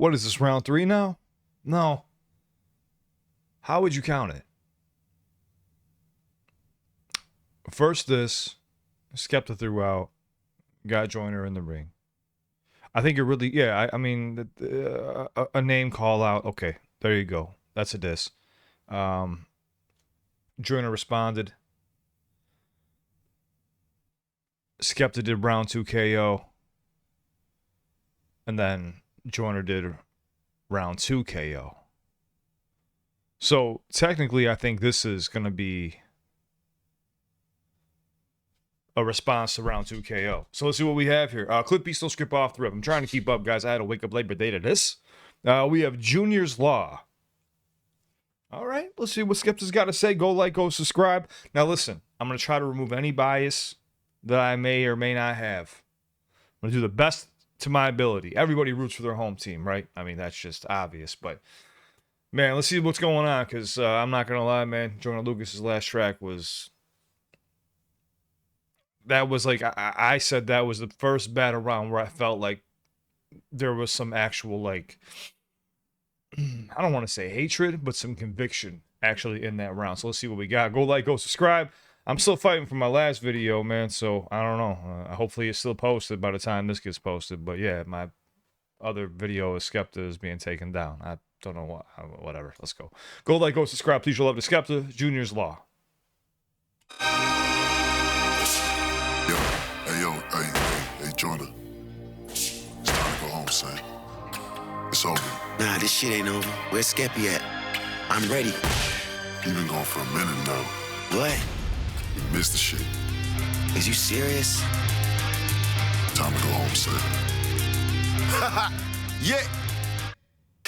What is this, round 3 now? No. How would you count it? First this, Skepta threw out, got Joyner in the ring. I think it really, yeah, I mean, a name call out. Okay, there you go. That's a diss. Joyner responded. Skepta did round 2 KO. And then Joyner did round 2 KO. So technically, I think this is going to be a response to round 2 KO. So let's see what we have here. CliffBeats, no script off the rip. I'm trying to keep up, guys. I had to wake up late, but day to this. We have Junior's Law. All right, let's see what Skepta's got to say. Go like, go subscribe. Now listen, I'm going to try to remove any bias that I may or may not have. I'm going to do the best to my ability. Everybody roots for their home team, right? I mean, that's just obvious. But, man, let's see what's going on. Because I'm not going to lie, man. Joyner Lucas's last track was... That was like, I said that was the first battle round where I felt like there was some actual, like... I don't want to say hatred, but some conviction actually in that round. So let's see what we got. Go like, go subscribe. I'm still fighting for my last video, man. So I don't know. Hopefully it's still posted by the time this gets posted. But yeah, my other video is Skepta is being taken down. I don't know what. Whatever. Let's go. Go like, go subscribe. Please show love to Skepta. Junior's Law. Hey, Joyner. It's time to go home, son. It's over. Nah, this shit ain't over. Where's Skeppy at? I'm ready. You've been gone for a minute now. What? You missed the shit. Is you serious? Time to go home, son. Yeah.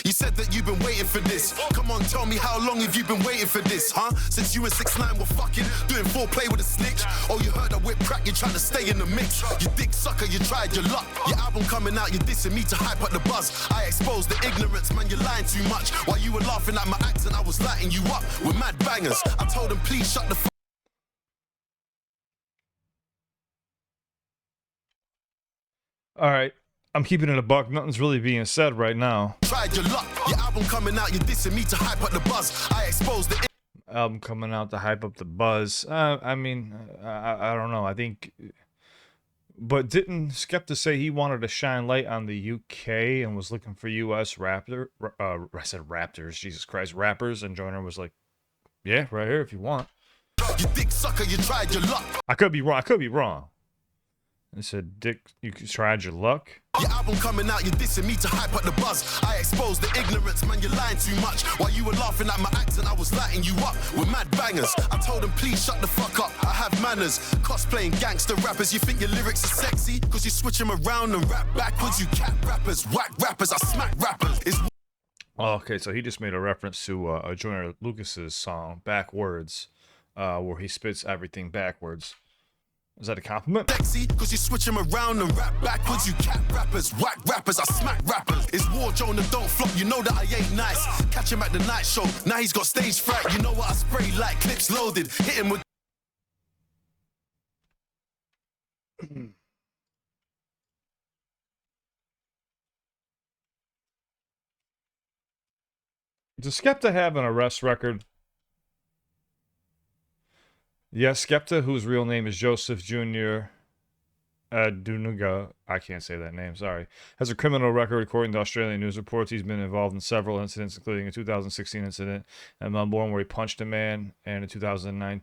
You said that you've been waiting for this. Come on, tell me, how long have you been waiting for this, huh? Since you and 6ix9ine were fucking, doing foreplay with a snitch. Oh, you heard I whip crack, you're trying to stay in the mix. You dick sucker, you tried your luck. Your album coming out, you're dissing me to hype up the buzz. I exposed the ignorance, man, you're lying too much. While you were laughing at my accent, I was lighting you up with mad bangers. I told them, please shut the All right. I'm keeping it a buck. Nothing's really being said right now. Tried your luck. Your album coming out, you're dissing me to hype up the buzz. I exposed the album coming out to hype up the buzz. I mean, I don't know. I think, but didn't Skepta say he wanted to shine light on the UK and was looking for US I said Raptors. Jesus Christ, rappers. And Joyner was like, yeah, right here if you want. You dick sucker, you tried your luck. I could be wrong. I could be wrong. I said, Dick, you tried your luck. Your album coming out, you're dissing me to hype up the buzz. I exposed the ignorance, man, you're lying too much. While you were laughing at my accent, I was lighting you up with mad bangers. I told them, please shut the fuck up, I have manners. Cosplaying gangster rappers, you think your lyrics are sexy? Cause you switch them around and rap backwards. You cat rappers, whack rappers, I smack rappers. Okay, so he just made a reference to Joyner Lucas's song, Backwards, where he spits everything backwards. Is that a compliment? Sexy, cause you switch them around and rap backwards. You cat rappers, whack rappers, I smack rappers. It's war, Joyner, don't flop, you know that I ain't nice. Catch him at the night show, now he's got stage fright. You know what I spray like, clips loaded, hit him with... Does Skepta have an arrest record? Yes, Skepta, whose real name is Joseph Jr. Dunuga, I can't say that name, sorry, has a criminal record according to Australian news reports. He's been involved in several incidents, including a 2016 incident in Melbourne where he punched a man, and a 2009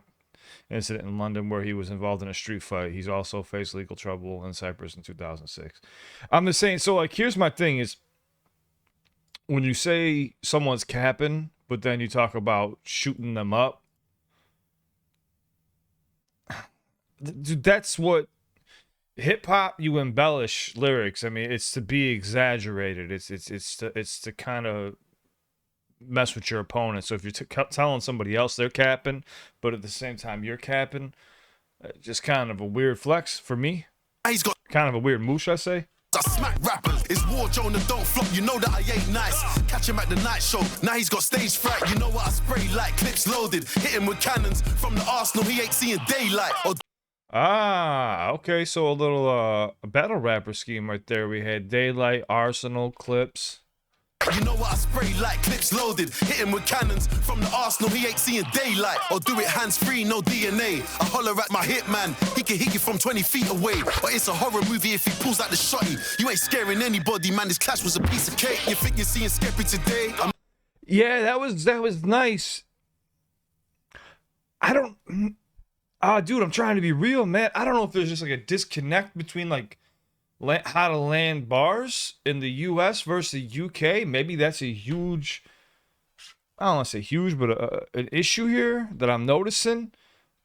incident in London where he was involved in a street fight. He's also faced legal trouble in Cyprus in 2006. I'm just saying, so like, here's my thing is, when you say someone's capping, but then you talk about shooting them up, dude, that's what hip hop, you embellish lyrics. I mean, it's to be exaggerated. It's to kind of mess with your opponent. So if you're telling somebody else they're capping, but at the same time you're capping, just kind of a weird flex for me. He's got kind of a weird moosh, I say. I smack rappers. It's war, Joyner, don't flop. You know that I ain't nice. Catch him at the night show. Now he's got stage fright. You know what I spray like, clips loaded. Hit him with cannons from the Arsenal. He ain't seeing daylight. Okay, so a little battle rapper scheme right there. We had Daylight, Arsenal, Clips. You know what, I spray like clips loaded. Hit him with cannons from the Arsenal, he ain't seeing daylight. Or do it hands-free, no DNA. I holler at my hitman, he can hit you from 20 feet away. Or it's a horror movie if he pulls out the shotty. You ain't scaring anybody, man, this clash was a piece of cake. You think you're seeing Skepta today? Yeah, that was nice. I don't... dude, I'm trying to be real, man. I don't know if there's just like a disconnect between like how to land bars in the US versus the UK. Maybe that's a huge, I don't want to say huge, but an issue here that I'm noticing.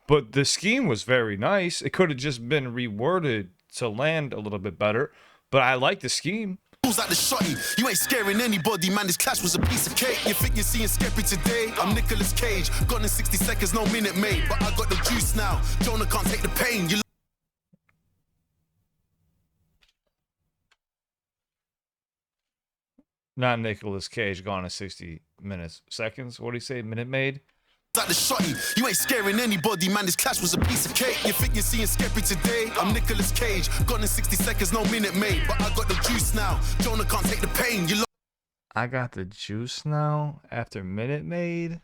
But the scheme was very nice. It could have just been reworded to land a little bit better, but I like the scheme. Pulls out the shotty. You ain't scaring anybody, man, this clash was a piece of cake. You think you're seeing Skepta today? I'm Nicolas Cage. Gone in 60 seconds, no minute made. But I got the juice now. Joyner can't take the pain. You Not Nicolas Cage, gone in 60 seconds. What do you say? Minute Maid? Like the shotty. You ain't scaring anybody, man, this clash was a piece of cake. You think you're seeing Skepta today? I'm Nicolas Cage. Gone in 60 seconds, no minute made. But I got the juice now. Joyner can't take the pain. You I got the juice now after Minute Maid.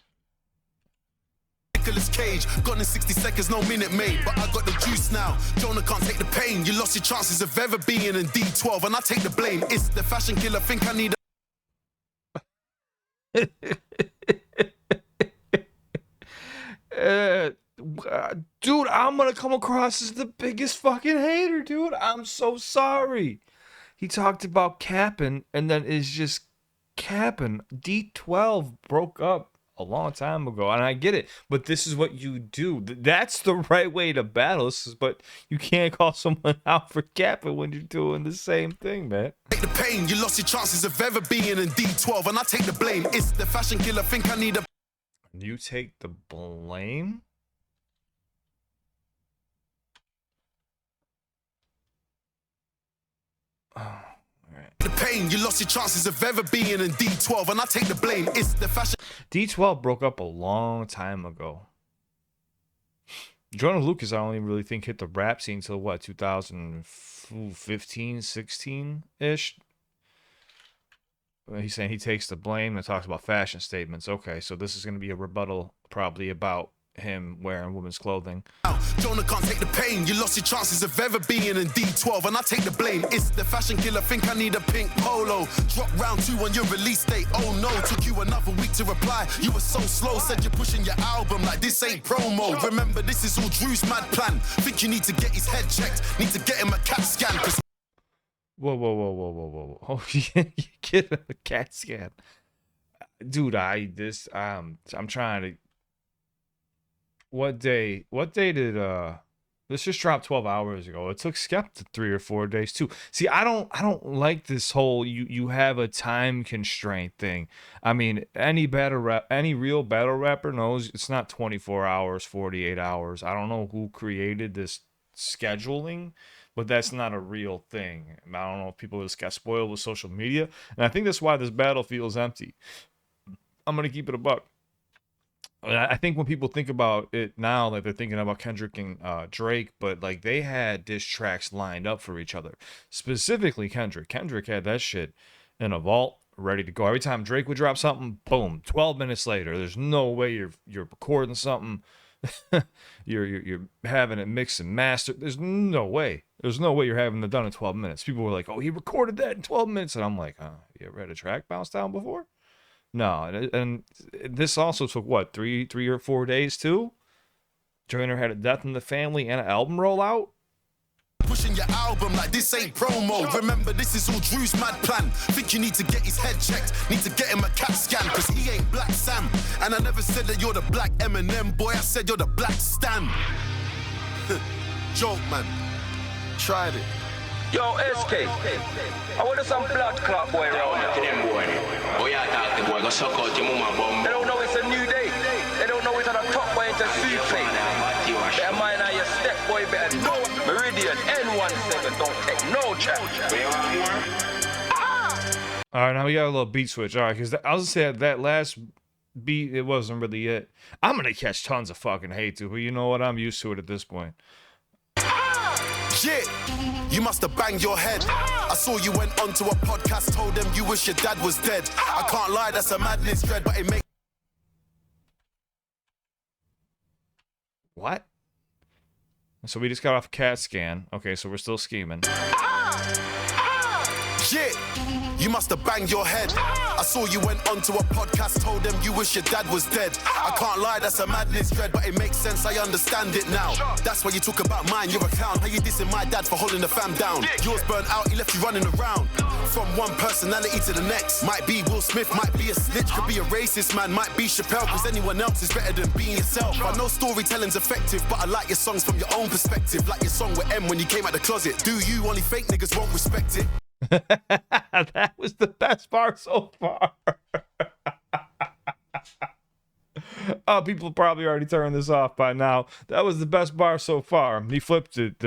Nicolas Cage, gone in 60 seconds, no minute made. But I got the juice now. Joyner can't take the pain. You lost your chances of ever being in D12, and I take the blame. It's the fashion killer. Think I need dude, I'm gonna come across as the biggest fucking hater, dude. I'm so sorry. He talked about capping, and then is just capping. D12 broke up a long time ago, and I get it, but this is what you do. That's the right way to battle. But you can't call someone out for capping when you're doing the same thing, man. Take the pain. You lost your chances of ever being in D12, and I take the blame. It's the fashion killer. Think I need a. You take the blame? Oh, all right. The pain. You lost your chances of ever being in D12, and I take the blame. It's the fashion. D12 broke up a long time ago. Joyner Lucas, I don't even really think hit the rap scene until what, 2015, 16-ish? He's saying he takes the blame and talks about fashion statements. Okay, so this is going to be a rebuttal probably about him wearing women's clothing. Joyner can't take the pain. You lost your chances of ever being in D12, and I take the blame. It's the fashion killer. Think I need a pink polo. Drop round 2 on your release date. Oh no, took you another week to reply. You were so slow. Said you're pushing your album like this ain't promo. Remember, this is all Drew's mad plan. Think you need to get his head checked. Need to get him a CAT scan. Whoa. Oh, yeah, you get a CAT scan. Dude, I'm trying to. What day did this just dropped 12 hours ago? It took Skepta 3 or 4 days too. See, I don't like this whole you have a time constraint thing. I mean, any real battle rapper knows it's not 24 hours, 48 hours. I don't know who created this scheduling, but that's not a real thing. I don't know if people just got spoiled with social media, and I think that's why this battle feels empty. I'm gonna keep it a buck. I think when people think about it now, like they're thinking about Kendrick and Drake, but like they had diss tracks lined up for each other. Specifically Kendrick. Kendrick had that shit in a vault ready to go. Every time Drake would drop something, boom, 12 minutes later. There's no way you're recording something. you're having it mixed and mastered. There's no way. There's no way you're having it done in 12 minutes. People were like, "Oh, he recorded that in 12 minutes," and I'm like, "You ever had a track bounce down before?" No, and this also took what, three or 4 days too. Joyner had a Death in the Family and an album rollout. Pushing your album like this ain't promo. Remember, this is all Drew's mad plan. Think you need to get his head checked. Need to get him a CAT scan, cause he ain't Black Sam. And I never said that you're the Black Eminem, boy. I said you're the Black Stan. Joke, man. Tried it. Yo, SK, I want some blood clot boy around here. Them boy. Oh yeah, talk the boy, go suck out your mama bum. They don't know it's a new day. They don't know it's on a top boy into soup plate. Better mind how you step boy, better know. Meridian N17, don't take no chance. All right, now we got a little beat switch. All right, because I was gonna say that last beat, it wasn't really it. I'm gonna catch tons of fucking hate too, but you know what? I'm used to it at this point. Shit, you must have banged your head. I saw you went onto a podcast, told them you wish your dad was dead. I can't lie, that's a madness dread, but it makes... What? So we just got off CAT scan. Okay, so we're still scheming. Shit, you must have banged your head. I saw you went onto a podcast, told them you wish your dad was dead. I can't lie, that's a madness dread, but it makes sense, I understand it now. That's why you talk about mine, you're a clown. How you dissing my dad for holding the fam down? Yours burnt out, he left you running around. From one personality to the next. Might be Will Smith, might be a snitch, could be a racist man, might be Chappelle, cause anyone else is better than being yourself. I know storytelling's effective, but I like your songs from your own perspective. Like your song with M when you came out the closet. Do you? Only fake niggas won't respect it. That was the best bar so far. Oh, people probably already turned this off by now. That was the best bar so far. He flipped it.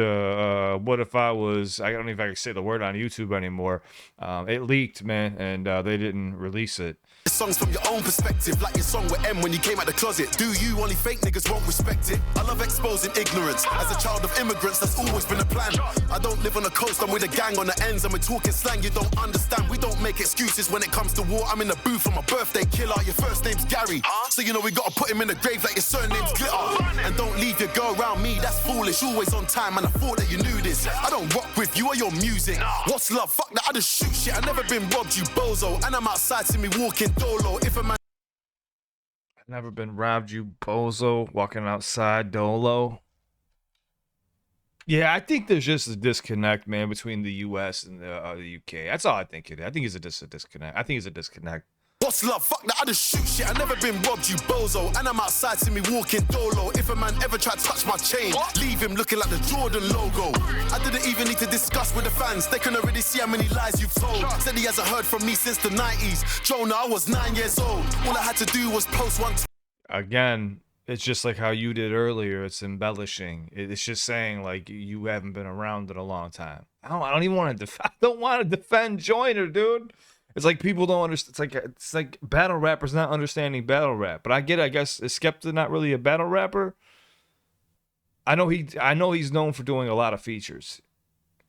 What if I was... I don't even know if I can say the word on YouTube anymore. It leaked, man, and they didn't release it. Songs from your own perspective, like your song with M when you came out the closet. Do you? Only fake niggas won't respect it. I love exposing ignorance. As a child of immigrants, that's always been a plan. I don't live on the coast, I'm with a gang on the ends, and we're talking slang you don't understand. We don't make excuses when it comes to war. I'm in the booth for my birthday killer. Your first name's Gary, so you know we gotta put him in the grave like your surname's Glitter. And don't leave your girl around me, that's foolish. Always on time, and I thought that you knew this. I don't rock with you or your music. What's love? Fuck that, I just shoot shit. I never been robbed, you bozo. And I'm outside, see me walking dolo. If a man... I've never been robbed, you bozo, walking outside dolo. Yeah, I think there's just a disconnect, man, between the U.S. and the UK. That's all I think it is. I think it's just a disconnect. I think it's a disconnect. What's love? Fuck that, I just shoot shit. I never been robbed, you bozo. And I'm outside, see me walking dolo. If a man ever tried to touch my chain, leave him looking like the Jordan logo. I didn't even need to discuss with the fans. They can already see how many lies you've told. Said he hasn't heard from me since the 90s. Joyner, I was 9 years old. All I had to do was post one... Again, it's just like how you did earlier. It's embellishing. It's just saying, like, you haven't been around in a long time. I don't even want to I don't want to defend Joyner, dude. It's like people don't understand. It's like battle rappers not understanding battle rap. But I get it. I guess is Skepta not really a battle rapper? I know he's known for doing a lot of features.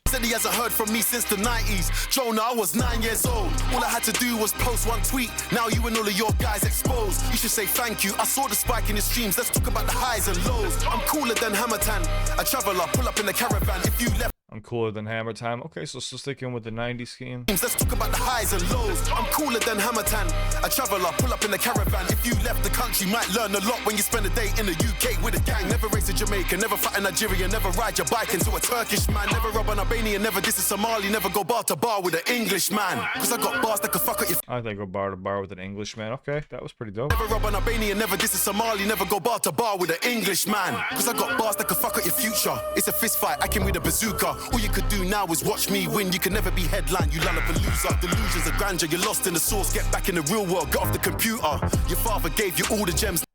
Said he hasn't heard from me since the 90s. Joyner, I was 9 years old. All I had to do was post one tweet. Now you and all of your guys exposed. You should say thank you. I saw the spike in your streams. Let's talk about the highs and lows. I'm cooler than Hammertan. A traveler, pull up in the caravan. If you left... I'm cooler than Hammer Time. Okay, so still sticking with the 90s scheme. Let's talk about the highs and lows. I'm cooler than Hammertan. A traveler, pull up in the caravan. If you left the country, might learn a lot when you spend a day in the UK with a gang. Never race a Jamaican, never fight in Nigeria, never ride your bike into a Turkish man. Never rob an Albanian, never diss a Somali, never go bar to bar with an English man. Cause I got bars that could fuck up your... I think go bar to bar with an English man. Okay, that was pretty dope. Never rob an Albanian, never diss a Somali, never go bar to bar with an English man. Cause I got bars that could fuck up your future. It's a fist fight, I came with a bazooka. All you could do now is watch me win. You can never be headline, you loser. Delusions of grandeur, you're lost in the source. Get back in the real world, get off the computer. Your father gave you all the gems.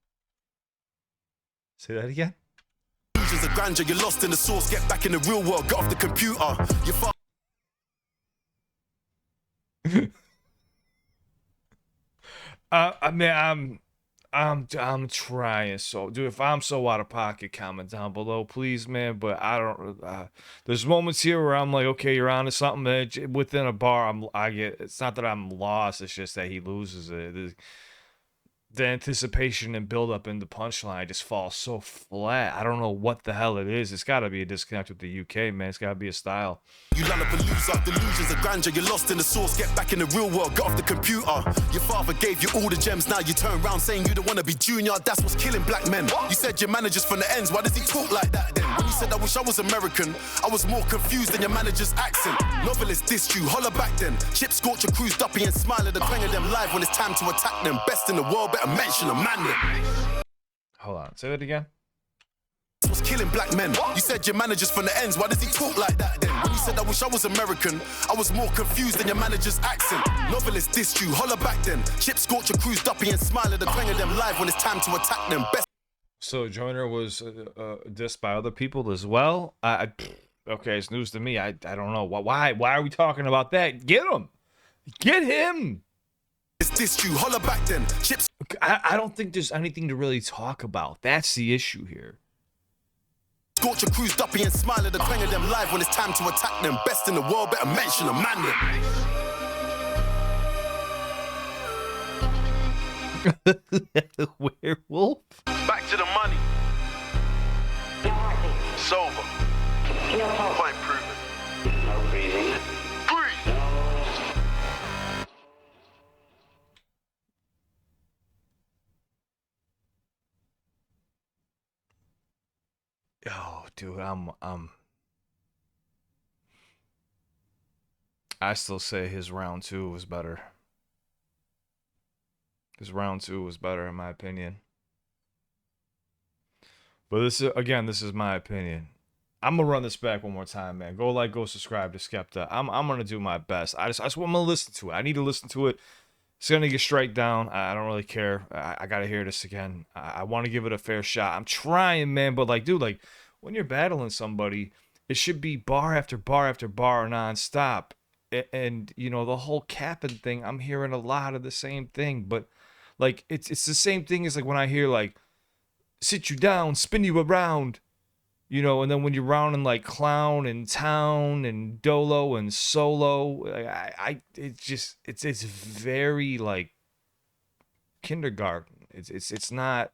Say that again. Delusions of grandeur, you're lost in the source. Get back in the real world, get off the computer. Your father... I mean, I'm trying. So, dude, if I'm so out of pocket, comment down below, please, man. But I don't. There's moments here where I'm like, okay, you're onto something. Man. Within a bar, I get. It's not that I'm lost. It's just that he loses it. The anticipation and build up in the punchline just falls so flat. I don't know what the hell it is. It's got to be a disconnect with the UK, man. It's got to be a style. You loser, delusions of grandeur, you're lost in the source. Get back in the real world, get off the computer. Your father gave you all the gems, now you turn around saying you don't want to be junior. That's what's killing black men. You said your manager's from the ends, why does he talk like that then? When you said I wish I was American, I was more confused than your manager's accent. Novelist dissed you, holler back then. Chip scorcher cruise duppy and smile at the twang of them live when it's time to attack them. Best in the world, better mention a man then. Hold on, say that again. Was killing black men. You said your manager's from the ends, why does he talk like that then? When you said I wish I was American, I was more confused than your manager's accent. Novelist dissed you, holler back then. Chip scorcher cruise duppy and smile at the twang of them live when it's time to attack them. Best. So Joyner was dissed by other people as well. Okay, it's news to me. I don't know why are we talking about that? Get him. Dissed you, holler back then. Chips. I don't think there's anything to really talk about. That's the issue here. Scorch a cruise duppy and smile at the twang of them live when it's time to attack them. Best in the world, better mention a man them. Werewolf? Back to the money. It's over. Point proven. Breathe. Oh, dude, I still say his round 2 was better. His round 2 was better in my opinion. But this is my opinion. I'm gonna run this back one more time, man. Go like, go subscribe to Skepta. I'm gonna do my best. I just want to listen to it. I need to listen to it. It's gonna get straight down. I don't really care. I gotta hear this again. I want to give it a fair shot. I'm trying, man. But like, dude, like when you're battling somebody, it should be bar after bar after bar nonstop. And you know the whole capping thing. I'm hearing a lot of the same thing, but like it's the same thing as like when I hear like sit you down, spin you around, you know, and then when you're rounding like clown and town and dolo and solo, it's very like kindergarten. It's not.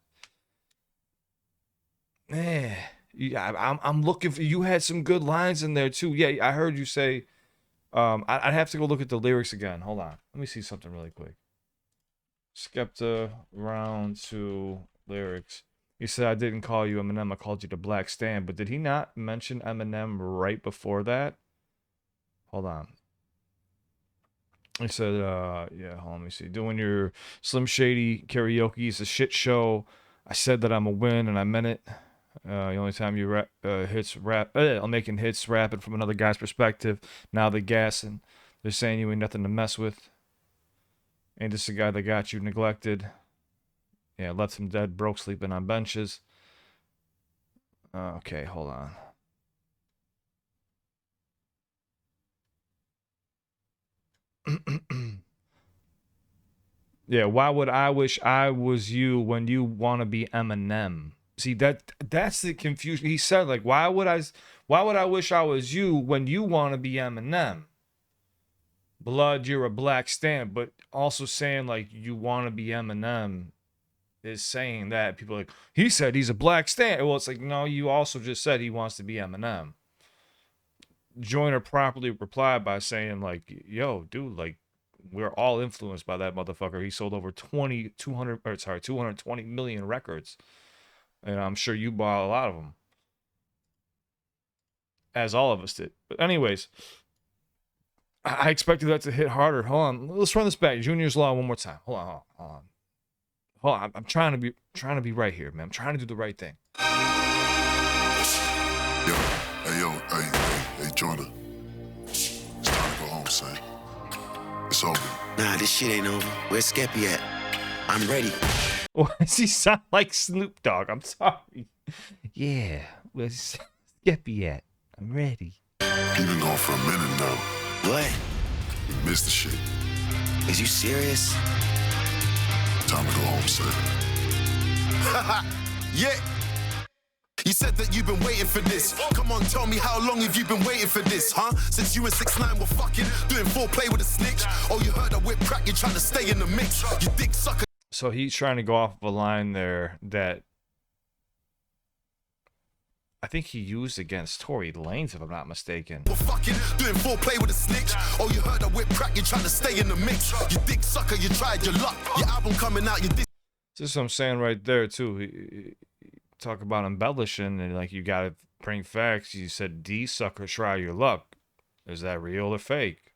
I'm looking for. You had some good lines in there too. Yeah, I heard you say. I'd have to go look at the lyrics again. Hold on, let me see something really quick. Skepta round 2 lyrics. He said, I didn't call you Eminem, I called you the Black Stan. But did he not mention Eminem right before that? Hold on. He said, yeah, hold on, let me see. Doing your Slim Shady karaoke is a shit show. I said that I'm a win, and I meant it. The only time you rap, I'm making hits rapping from another guy's perspective. Now they're gassing. They're saying you ain't nothing to mess with. Ain't this the guy that got you neglected? Yeah, left him dead, broke, sleeping on benches. Okay, hold on. Yeah, why would I wish I was you when you want to be Eminem? See, that's the confusion. He said, like, why would I wish I was you when you want to be Eminem? Blood, you're a Black Stan, but also saying like you want to be Eminem is saying that people are like, he said he's a Black Stan. Well, it's like, no, you also just said he wants to be Eminem. Joyner properly replied by saying like, yo, dude, like we're all influenced by that motherfucker. He sold over 220 million records. And I'm sure you bought a lot of them. As all of us did. But anyways, I expected that to hit harder. Hold on. Let's run this back. Junior's Law one more time. Hold on. I'm trying to be right here, man. I'm trying to do the right thing. Hey, Joyner. It's time to go home, son. It's over. Nah, this shit ain't over. Where's Skepta at? I'm ready. Why does he sound like Snoop Dogg? I'm sorry. Yeah, where's Skepta at? I'm ready. You've been gone for a minute now. What? You missed the shit. Is you serious? Time to go home, son. Yeah. You said that you've been waiting for this. Come on, tell me how long have you been waiting for this, huh? Since you and 6ix9ine were fucking, doing foreplay with a snitch. Oh, you heard I whip crack, you're trying to stay in the mix. You dick sucker. So he's trying to go off of a line there that I think he used against Tory Lanez, if I'm not mistaken. We're fucking doing foreplay with a snitch. Oh, you heard I whip crack, you're trying to stay in the mix. You dick sucker, you tried your luck. Your album coming out, you dick. This is what I'm saying right there too. He talk about embellishing and like you gotta bring facts. You said D sucker, try your luck. Is that real or fake?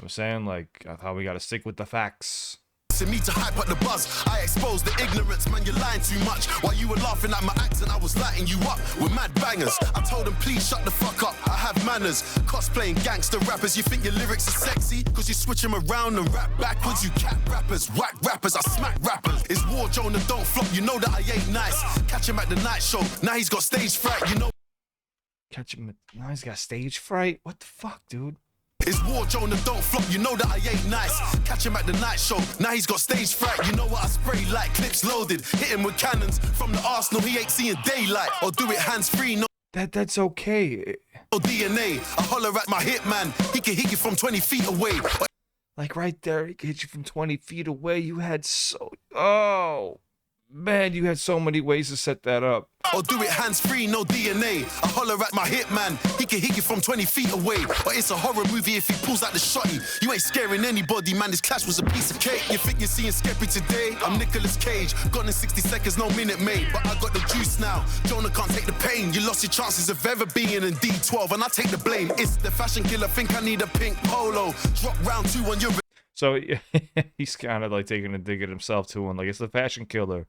I'm saying like I thought we gotta stick with the facts. Me to hype up the buzz, I exposed the ignorance, man, you're lying too much. While you were laughing at my accent, I was lighting you up with mad bangers. I told them, please shut the fuck up, I have manners. Cosplaying gangster rappers, you think your lyrics are sexy? Cause you switch them around and rap backwards, you cat rappers, whack rappers, I smack rappers. It's war, Joyner, don't flop, you know that I ain't nice. Catch him at the night show, now he's got stage fright, you know. Catch him, now he's got stage fright? What the fuck, dude? It's war, Joyner, don't flop, you know that I ain't nice. Catch him at the night show, now he's got stage fright. You know what I spray like, clips loaded, hit him with cannons. From the Arsenal, he ain't seeing daylight. Or do it hands-free, no. that's okay. No DNA. I holler at my hitman. He can hit you from 20 feet away. Like right there, he could hit you from 20 feet away. You had oh man, you had so many ways to set that up. Or do it hands-free, no DNA. I holler at my hitman. He can hit you from 20 feet away. But it's a horror movie if he pulls out the shotty. You ain't scaring anybody, man. This clash was a piece of cake. You think you're seeing Skepta today? I'm Nicolas Cage. Gone in 60 seconds, no minute, mate. But I got the juice now. Joyner can't take the pain. You lost your chances of ever being in D12, and I take the blame. It's the fashion killer. Think I need a pink polo. Drop round 2 on your... So he's kind of like taking a dig at himself too, and like it's the fashion killer,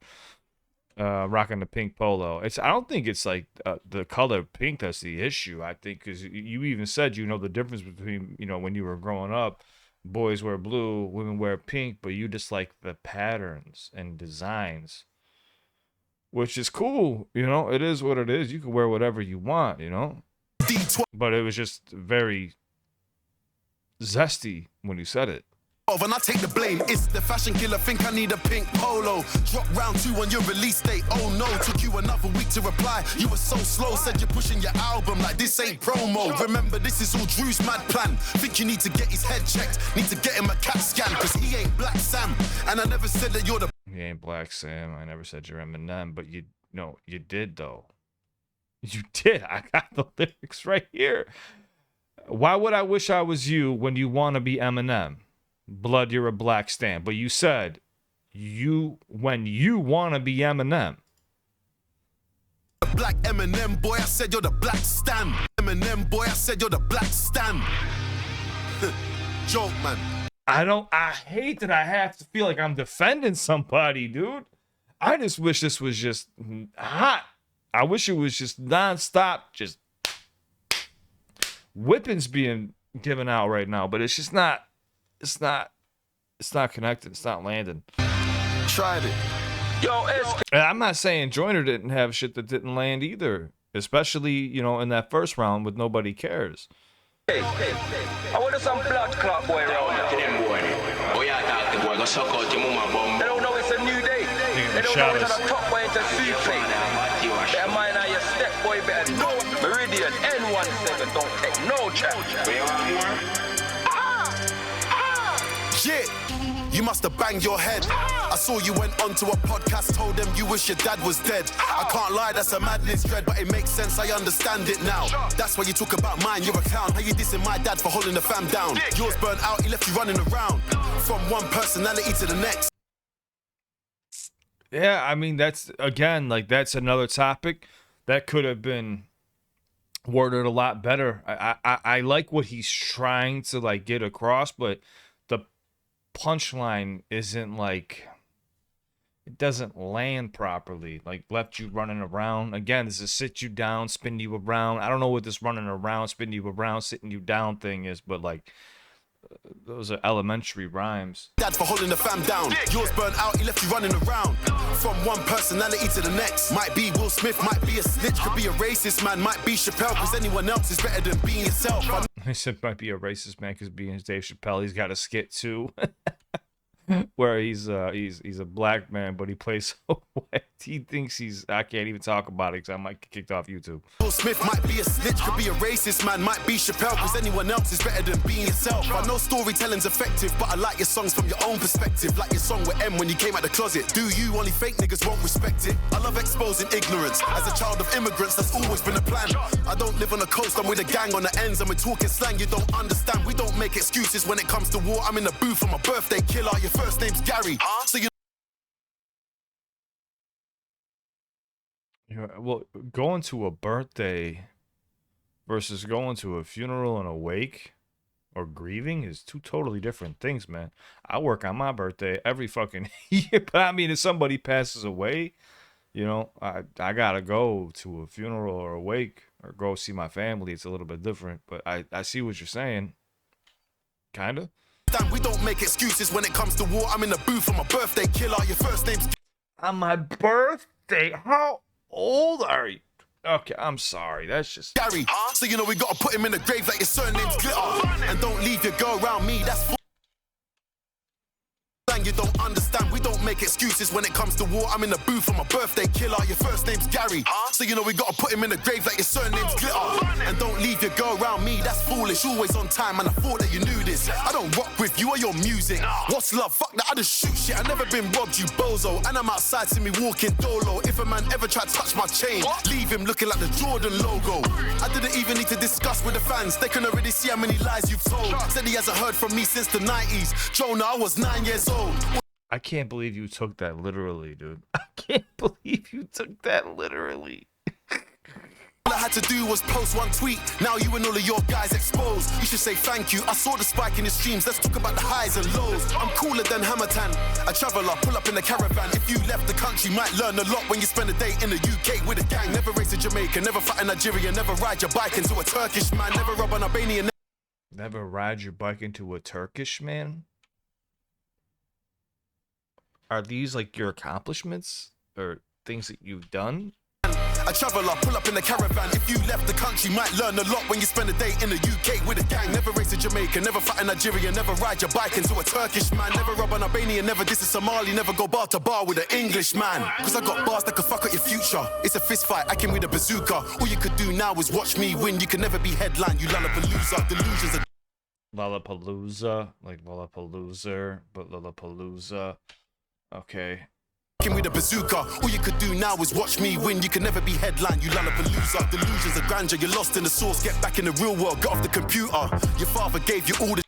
rocking the pink polo. I don't think it's like the color pink that's the issue. I think because you even said the difference between when you were growing up, boys wear blue, women wear pink, but you just like the patterns and designs, which is cool. It is what it is. You can wear whatever you want. But it was just very zesty when you said it. And I take the blame. It's the fashion killer. Think I need a pink polo. Drop round 2 on your release date. Oh no, took you another week to reply. You were so slow. Said you're pushing your album like this ain't promo. Remember, this is all Drew's mad plan. Think you need to get his head checked. Need to get him a CAT scan, cause he ain't Black Sam. And I never said that you're the... He ain't Black Sam. I never said you're Eminem, but you did though. You did. I got the lyrics right here. Why would I wish I was you when you want to be Eminem? Blood, you're a black stan. But you said when you want to be Eminem. Black Eminem, boy, I said you're the Black Stan. Eminem, boy, I said you're the Black Stan. Joke, man. I hate that I have to feel like I'm defending somebody, dude. I just wish this was just hot. I wish it was just nonstop, just whippings being given out right now, but it's just not. It's not connected. It's not landing. Tried it. Yo, And I'm not saying Joyner didn't have shit that didn't land either, especially, in that first round with Nobody Cares. Hey, I want some blood clot boy around here. They don't know it's a new day. They don't know it's on a top boy into soup. Better mind how you step, boy. Better know. Meridian N17 don't take no chance. Shit, you must have banged your head. I saw you went onto a podcast, told them you wish your dad was dead. I can't lie, that's a madness dread, but it makes sense, I understand it now. That's why you talk about mine, you're a clown. How you dissing my dad for holding the fam down? Yours burnt out, he left you running around. From one personality to the next. Yeah, I mean, that's another topic that could have been worded a lot better. I like what he's trying to get across, but the punchline isn't it doesn't land properly. Left you running around. Again, this is sit you down, spin you around. I don't know what this running around, spin you around, sitting you down thing is, but those are elementary rhymes. Dad for holding the fam down. Yours burnt out, he left you running around. From one personality to the next. Might be Will Smith, might be a snitch, could be a racist man, might be Chappelle, cause anyone else is better than being yourself. I said might be a racist man because being Dave Chappelle, he's got a skit too. Where he's a black man, but he plays so wet. He thinks I can't even talk about it because I might get kicked off YouTube. Will Smith might be a snitch, could be a racist man, might be Chappelle, cause anyone else is better than being yourself. I know storytelling's effective, but I like your songs from your own perspective. Like your song with M when you came out the closet. Do you? Only fake niggas won't respect it. I love exposing ignorance. As a child of immigrants, that's always been a plan. I don't live on the coast, I'm with a gang on the ends, and we're talking slang you don't understand. We don't make excuses when it comes to war. I'm in the booth for my birthday killer. Your first name's Gary, so you. Well, going to a birthday versus going to a funeral and a wake or grieving is two totally different things, man. I work on my birthday every fucking year, but I mean, if somebody passes away, I gotta go to a funeral or a wake or go see my family. It's a little bit different, but I see what you're saying, kinda. We don't make excuses when it comes to war. I'm in the booth for my birthday killer. Your first name's on my birthday. How old are you? Okay, I'm sorry. That's just Gary. So we gotta put him in the grave like your surname's Glitter. And don't leave your girl around me. That's you don't understand. We don't make make excuses when it comes to war. I'm in the booth for my birthday killer. Your first name's Gary, so you know we gotta put him in the grave like your surname's Glitter. And don't leave your girl around me, that's foolish. Always on time, and I thought that you knew this. I don't rock with you or your music. What's love? Fuck that, I just shoot shit. I never been robbed, you bozo. And I'm outside, see me walking dolo. If a man ever tried to touch my chain, leave him looking like the Jordan logo. I didn't even need to discuss with the fans. They can already see how many lies you've told. Said he hasn't heard from me since the 90s. Joyner, I was 9 years old. I can't believe you took that literally, dude. I can't believe you took that literally. All I had to do was post one tweet. Now you and all of your guys exposed. You should say thank you. I saw the spike in your streams. Let's talk about the highs and lows. I'm cooler than Hammertan. A traveler, pull up in a caravan. If you left the country, might learn a lot when you spend a day in the UK with a gang. Never race in Jamaica, never fight in Nigeria, never ride your bike into a Turkish man, never rob an Albanian. Never ride your bike into a Turkish man? Are these like your accomplishments or things that you've done? A traveler, pull up in a caravan. If you left the country, might learn a lot when you spend a day in the UK with a gang. Never race in Jamaica, never fight in Nigeria, never ride your bike into a Turkish man, never rob an Albanian, never diss a Somali, never go bar to bar with an English man. Cause I got bars that could fuck up your future. It's a fist fight, I can with a bazooka. All you could do now is watch me win. You can never be headline, you Lollapalooza. Delusions are Lollapalooza, like Lollapalooza, but Lollapalooza. Okay. with a bazooka. All you could do now is watch me win. You can never be headline, you Lollapalooza. Delusions of grandeur, you're lost in the source. Get back in the real world, get off the computer. Your father gave you all the...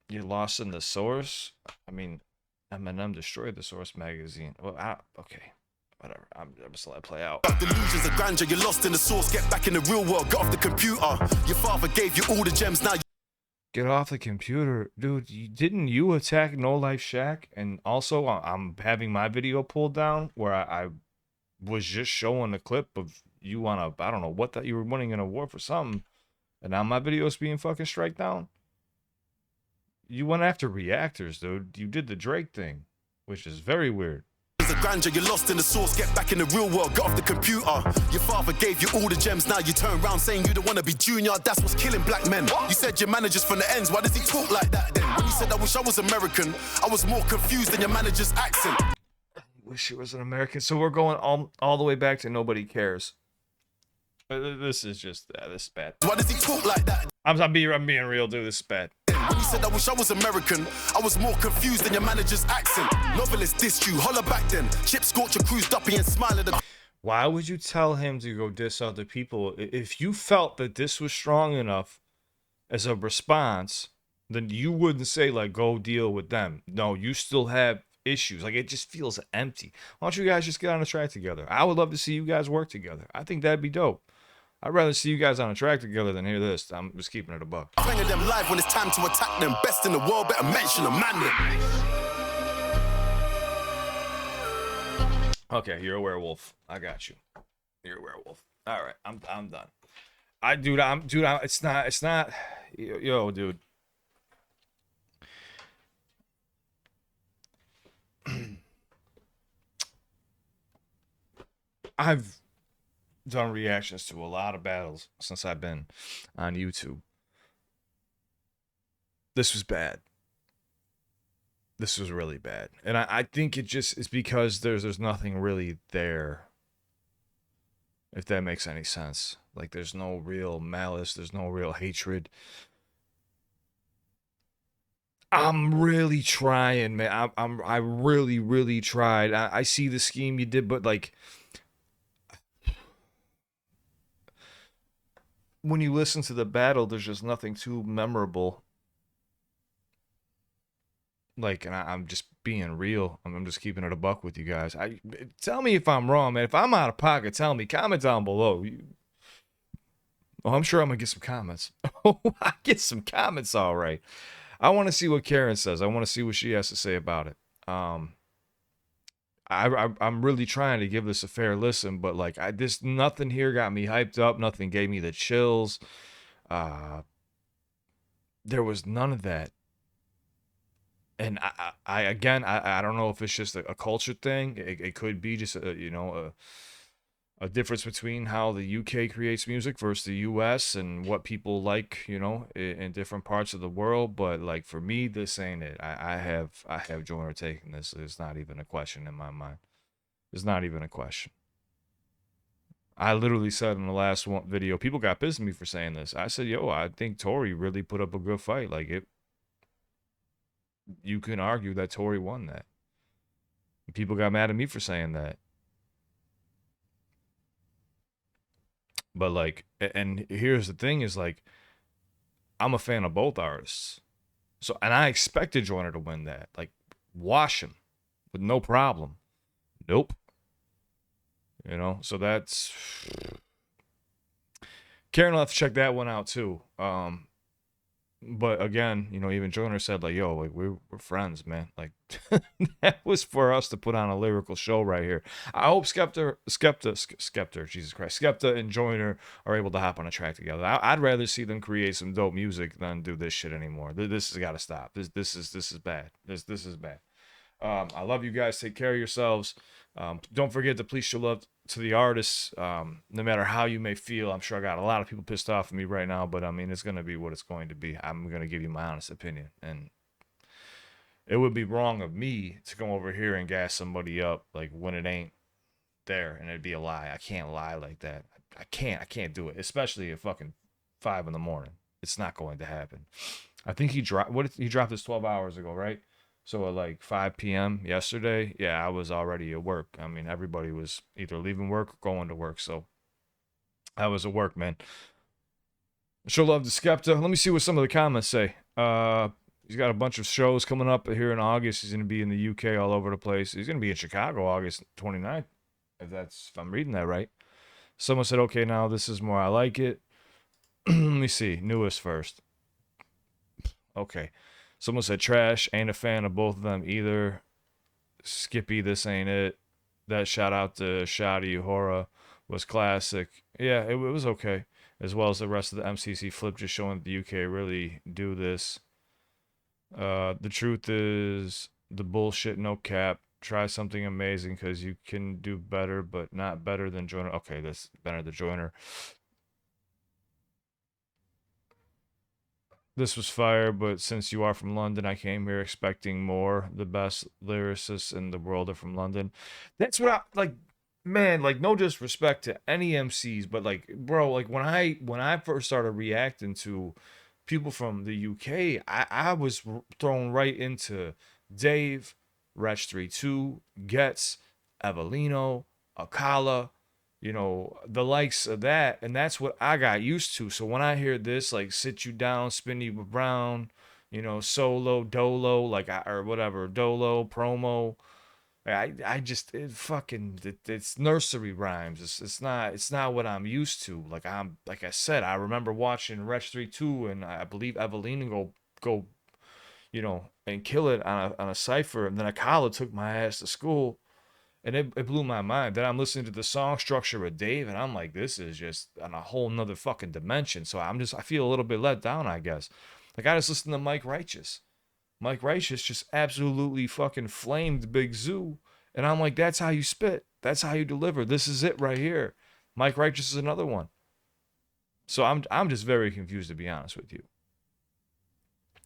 You're lost in the source? I mean, Eminem destroyed the Source magazine. Well, okay. Whatever. I'm just let it play out. Delusions of grandeur, you're lost in the source. Get back in the real world, get off the computer. Your father gave you all the gems, now... Get off the computer. Dude, didn't you attack No Life Shack? And also, I'm having my video pulled down where I was just showing a clip of you on a, I don't know what that you were winning an award for something. And now my video's being fucking strike down. You went after reactors, dude. You did the Drake thing, which is very weird. A grandeur, you're lost in the source. Get back in the real world, get off the computer. Your father gave you all the gems, now you turn around saying you don't want to be junior. That's what's killing black men. You said your manager's from the ends, why does he talk like that then? When you said I wish I was American, I was more confused than your manager's accent. Wish he was an American. So we're going all the way back to Nobody Cares. This is just this is bad. Why does he talk like that? I'm being real, dude. This is bad. When you said I wish I was American, I was more confused than your manager's accent. Novelist dissed you, holler back then. Chip Scorcher cruised up and smiled at the... Why would you tell him to go diss other people? If you felt that this was strong enough as a response, then you wouldn't say, like, go deal with them. No, you still have issues. Like, it just feels empty. Why don't you guys just get on a track together? I would love to see you guys work together. I think that'd be dope. I'd rather see you guys on a track together than hear this. I'm just keeping it a buck. Banging them live when it's time to attack them. Best in the world, better mention a man. Okay, you're a werewolf. I got you. You're a werewolf. All right, I'm done. It's not. Yo, dude. I've done reactions to a lot of battles since I've been on YouTube. This was bad. This was really bad. And I think it just is because there's nothing really there. If that makes any sense. Like, there's no real malice, there's no real hatred. I'm really trying, man. I really tried. I see the scheme you did, but like, when you listen to the battle, there's just nothing too memorable. Like, and I'm just being real. I'm just keeping it a buck with you guys. Tell me if I'm wrong, man. If I'm out of pocket, tell me. Comment down below. I'm sure I'm gonna get some comments. Oh, I get some comments, all right. I want to see what Karen says. I want to see what she has to say about it. I'm really trying to give this a fair listen, but like, nothing here got me hyped up. Nothing gave me the chills. There was none of that. And I don't know if it's just a culture thing. It could be just a a difference between how the UK creates music versus the US and what people like, in different parts of the world. But like for me, this ain't it. I have Joyner taking this. It's not even a question in my mind. It's not even a question. I literally said in the last one video, people got pissed at me for saying this. I said, yo, I think Tory really put up a good fight. You can argue that Tory won that. People got mad at me for saying that. But like, and here's the thing is like, I'm a fan of both artists. So, and I expected Joyner to win that. Like, wash him with no problem. Nope. So that's... Karen will have to check that one out too. But again, even Joyner said like, yo, like we're friends, man. Like that was for us to put on a lyrical show right here. I hope Skepta, Jesus Christ, Skepta and Joyner are able to hop on a track together. I'd rather see them create some dope music than do this shit anymore. This has got to stop. This is bad. This is bad. I love you guys. Take care of yourselves. Don't forget to please show love to the artists. No matter how you may feel, I'm sure I got a lot of people pissed off at me right now, but I mean, it's going to be what it's going to be. I'm going to give you my honest opinion. And it would be wrong of me to come over here and gas somebody up like when it ain't there, and it'd be a lie. I can't lie like that. I can't do it, especially at fucking 5 a.m. It's not going to happen. I think he dropped this 12 hours ago, right? So at like 5 p.m. yesterday, yeah, I was already at work. I mean, everybody was either leaving work or going to work. So I was at work, man. Show love to Skepta. Let me see what some of the comments say. He's got a bunch of shows coming up here in August. He's going to be in the UK all over the place. He's going to be in Chicago August 29th, if I'm reading that right. Someone said, okay, now this is more I like it. Let me see. Newest first. Okay. Someone said trash. Ain't a fan of both of them either. Skippy, this ain't it. That shout out to Shadi Hora was classic. Yeah, it was okay. As well as the rest of the MCC flip, just showing that the UK really do this. The truth is the bullshit, no cap. Try something amazing because you can do better, but not better than Joyner. Okay, that's better than Joyner. This was fire, but since you are from London, I came here expecting more. The best lyricists in the world are from London. That's what I like, man. Like, no disrespect to any MCs, but like, bro, like when I first started reacting to people from the UK, I was thrown right into Dave, Wretch 32, Getz, Evelino, Akala. The likes of that, and that's what I got used to. So when I hear this, like Sit You Down, Spin You Brown, Solo, Dolo, or whatever, Dolo, Promo, it's nursery rhymes. It's not what I'm used to. Like I said, I remember watching Wretch 32 and I believe Evelina go, and kill it on a cipher, and then Akala took my ass to school. And it blew my mind. Then I'm listening to the song structure of Dave, and I'm like, this is just on a whole nother fucking dimension. So I feel a little bit let down, I guess. Like, I just listened to Mike Righteous. Mike Righteous just absolutely fucking flamed Big Zoo. And I'm like, that's how you spit. That's how you deliver. This is it right here. Mike Righteous is another one. So I'm just very confused, to be honest with you.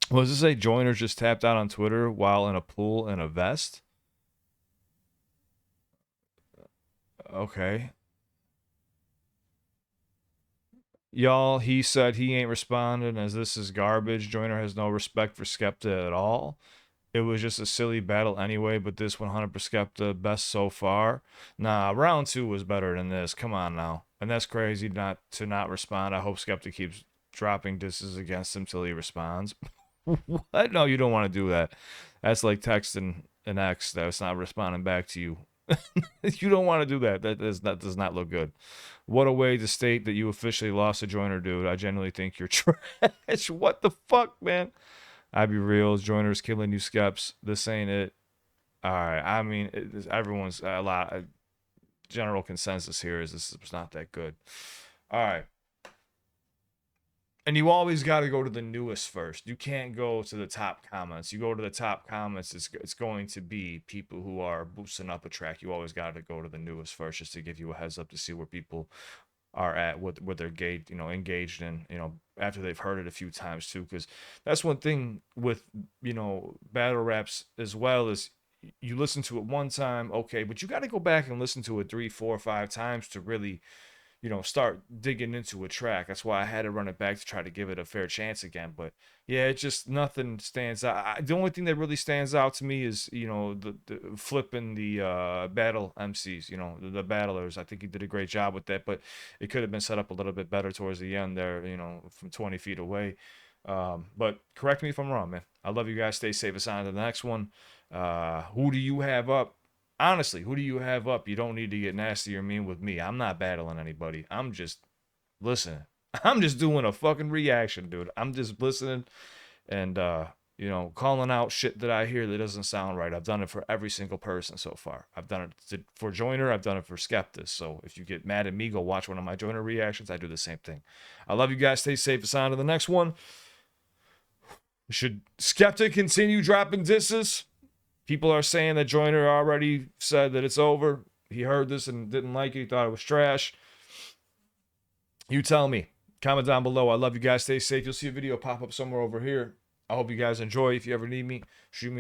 Was this a Joyner just tapped out on Twitter while in a pool in a vest? Okay. Y'all, he said he ain't responding as this is garbage. Joyner has no respect for Skepta at all. It was just a silly battle anyway, but this 100% Skepta best so far. Nah, round 2 was better than this. Come on now. And that's crazy not to respond. I hope Skepta keeps dropping disses against him till he responds. What? No, you don't want to do that. That's like texting an ex that's not responding back to you. You don't want to do that. That does not look good. What a way to state that you officially lost a Joyner, dude. I genuinely think you're trash. What the fuck, man? I be real. Joyner's killing you, Skeps. This ain't it. All right. I mean, everyone's a lot. General consensus here is this was not that good. All right. And you always got to go to the newest first. You can't go to the top comments. You go to the top comments, it's going to be people who are boosting up a track. You always got to go to the newest first, just to give you a heads up to see where people are at, what they're engaged in, after they've heard it a few times too. Because that's one thing with battle raps as well, is you listen to it one time, okay, but you got to go back and listen to it 3, 4, 5 times to really start digging into a track. That's why I had to run it back to try to give it a fair chance again. But yeah, it just, nothing stands out. The only thing that really stands out to me is, the flipping the battle MCs, the battlers. I think he did a great job with that, but it could have been set up a little bit better towards the end there, from 20 feet away. But correct me if I'm wrong, man. I love you guys. Stay safe. It's on to the next one. Who do you have up? Honestly, who do you have up? You don't need to get nasty or mean with me. I'm not battling anybody. I'm just listening. I'm just doing a fucking reaction, dude. I'm just listening and, calling out shit that I hear that doesn't sound right. I've done it for every single person so far. I've done it for Joyner. I've done it for Skepta. So if you get mad at me, go watch one of my Joyner reactions. I do the same thing. I love you guys. Stay safe. It's on to the next one. Should Skepta continue dropping disses? People are saying that Joyner already said that it's over. He heard this and didn't like it. He thought it was trash. You tell me. Comment down below. I love you guys. Stay safe. You'll see a video pop up somewhere over here. I hope you guys enjoy. If you ever need me, shoot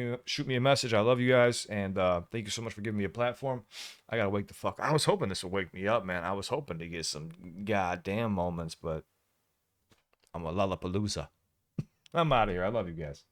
me a message. I love you guys. And thank you so much for giving me a platform. I got to wake the fuck. I was hoping this would wake me up, man. I was hoping to get some goddamn moments, but I'm a Lollapalooza. I'm out of here. I love you guys.